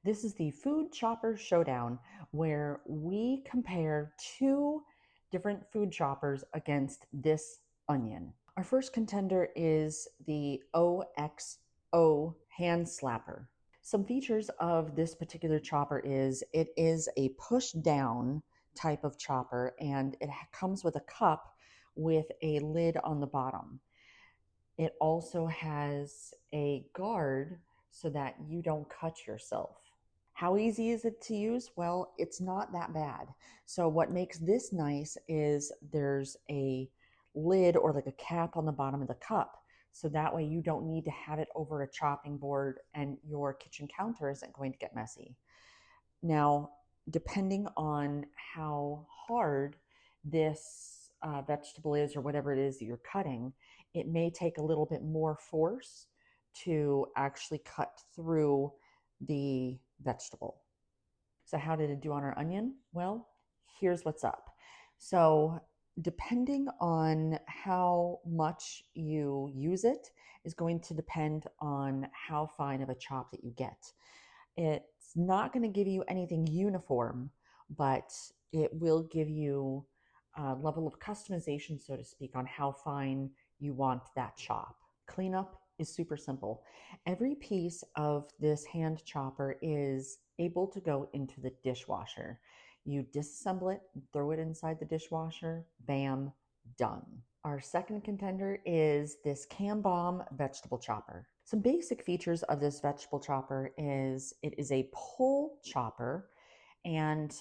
This is the Food Chopper Showdown, where we compare two different food choppers against this onion. Our first contender is the OXO Hand Slapper. Some features of this particular chopper is it is a push down type of chopper, and it comes with a cup with a lid on the bottom. It also has a guard so that you don't cut yourself. How easy is it to use? Well, it's not that bad. So what makes this nice is there's a lid or like a cap on the bottom of the cup. So that way you don't need to have it over a chopping board and your kitchen counter isn't going to get messy. Now, depending on how hard this vegetable is or whatever it is that you're cutting, it may take a little bit more force to actually cut through the vegetable. So how did it do on our onion? Well, here's what's up. So depending on how much you use it is going to depend on how fine of a chop that you get. It's not going to give you anything uniform, but it will give you a level of customization, so to speak, on how fine you want that chop. Cleanup is super simple. Every piece of this hand chopper is able to go into the dishwasher. You disassemble it, throw it inside the dishwasher, bam, done. Our second contender is this Kam Bomb vegetable chopper. Some basic features of this vegetable chopper is it is a pull chopper, and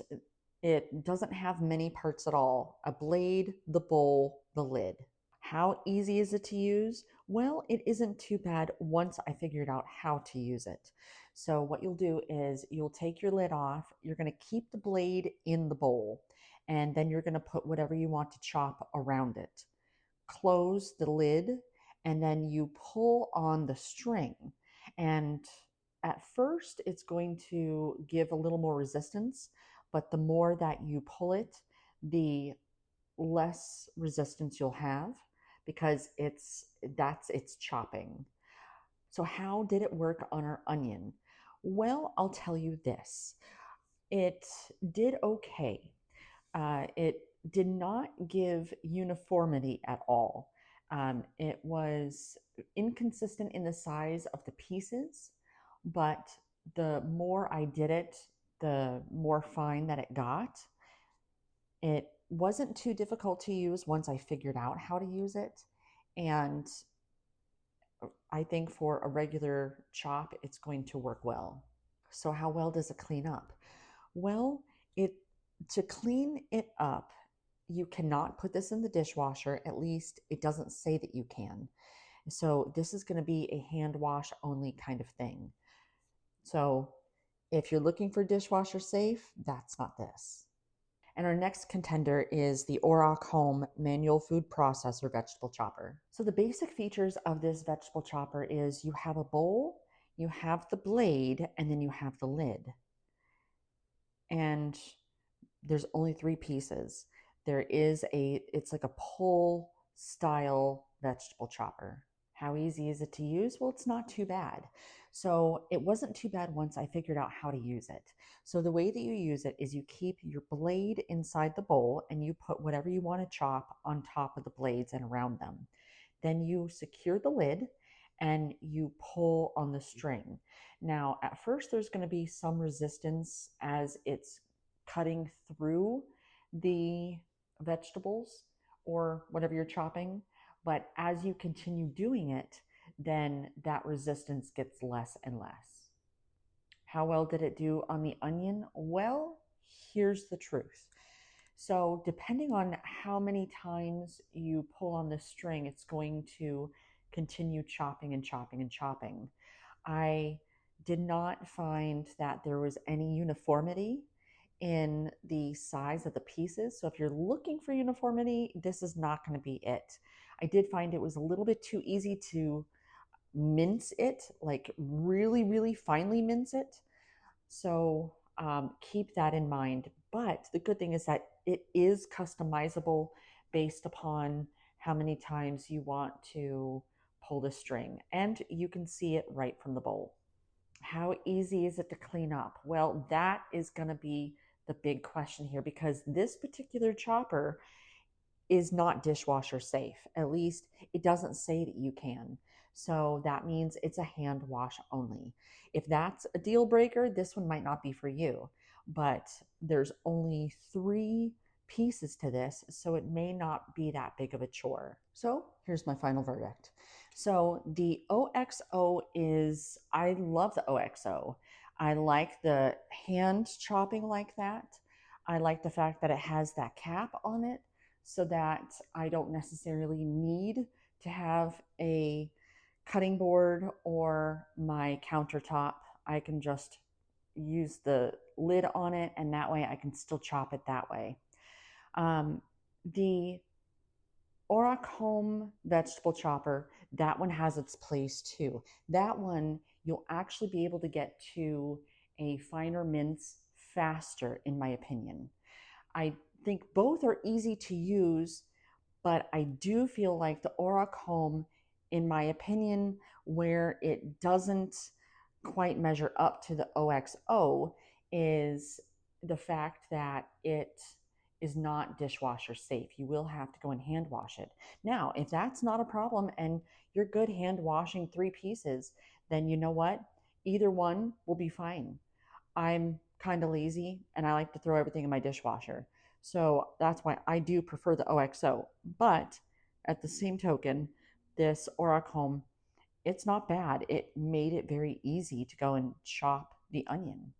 it doesn't have many parts at all. A blade, the bowl, the lid. How easy is it to use? Well, it isn't too bad once I figured out how to use it. So what you'll do is you'll take your lid off, you're going to keep the blade in the bowl, and then you're going to put whatever you want to chop around it. Close the lid, and then you pull on the string. And at first, it's going to give a little more resistance, but the more that you pull it, the less resistance you'll have because that's its chopping. So how did it work on our onion? Well, I'll tell you this. It did okay. It did not give uniformity at all. It was inconsistent in the size of the pieces, but the more I did it, the more fine that it got. It wasn't too difficult to use once I figured out how to use it. And I think for a regular chop, it's going to work well. So how well does it clean up? Well, to clean it up, you cannot put this in the dishwasher. At least it doesn't say that you can. So this is going to be a hand wash only kind of thing. So if you're looking for dishwasher safe, that's not this. And our next contender is the Ourokhome manual food processor vegetable chopper. So the basic features of this vegetable chopper is you have a bowl, you have the blade, and then you have the lid. And there's only three pieces. It's like a pull style vegetable chopper. How easy is it to use? Well, it's not too bad. So it wasn't too bad once I figured out how to use it. So the way that you use it is you keep your blade inside the bowl and you put whatever you want to chop on top of the blades and around them. Then you secure the lid and you pull on the string. Now, at first, there's going to be some resistance as it's cutting through the vegetables or whatever you're chopping. But as you continue doing it, then that resistance gets less and less. How well did it do on the onion? Well, here's the truth. So depending on how many times you pull on the string, it's going to continue chopping and chopping and chopping. I did not find that there was any uniformity in the size of the pieces. So if you're looking for uniformity, this is not going to be it. I did find it was a little bit too easy to mince it, like really, really finely mince it. So keep that in mind. But the good thing is that it is customizable based upon how many times you want to pull the string, and you can see it right from the bowl. How easy is it to clean up? Well, that is going to be the big question here because this particular chopper is not dishwasher safe. At least it doesn't say that you can. So that means it's a hand wash only. If that's a deal breaker, this one might not be for you. But there's only 3 pieces to this, so it may not be that big of a chore. So here's my final verdict. So the OXO is, I love the OXO. I like the hand chopping like that. I like the fact that it has that cap on it so that I don't necessarily need to have a cutting board or my countertop. I can just use the lid on it, and that way I can still chop it that way. The Ourokhome vegetable chopper, that one has its place too. That one, you'll actually be able to get to a finer mince faster, in my opinion. I think both are easy to use, but I do feel like the Ourokhome, in my opinion, where it doesn't quite measure up to the OXO is the fact that it is not dishwasher safe. You will have to go and hand wash it. Now, if that's not a problem and you're good hand washing 3 pieces, then you know what? Either one will be fine. I'm kind of lazy and I like to throw everything in my dishwasher. So that's why I do prefer the OXO. But at the same token, this Ourokhome, it's not bad. It made it very easy to go and chop the onion.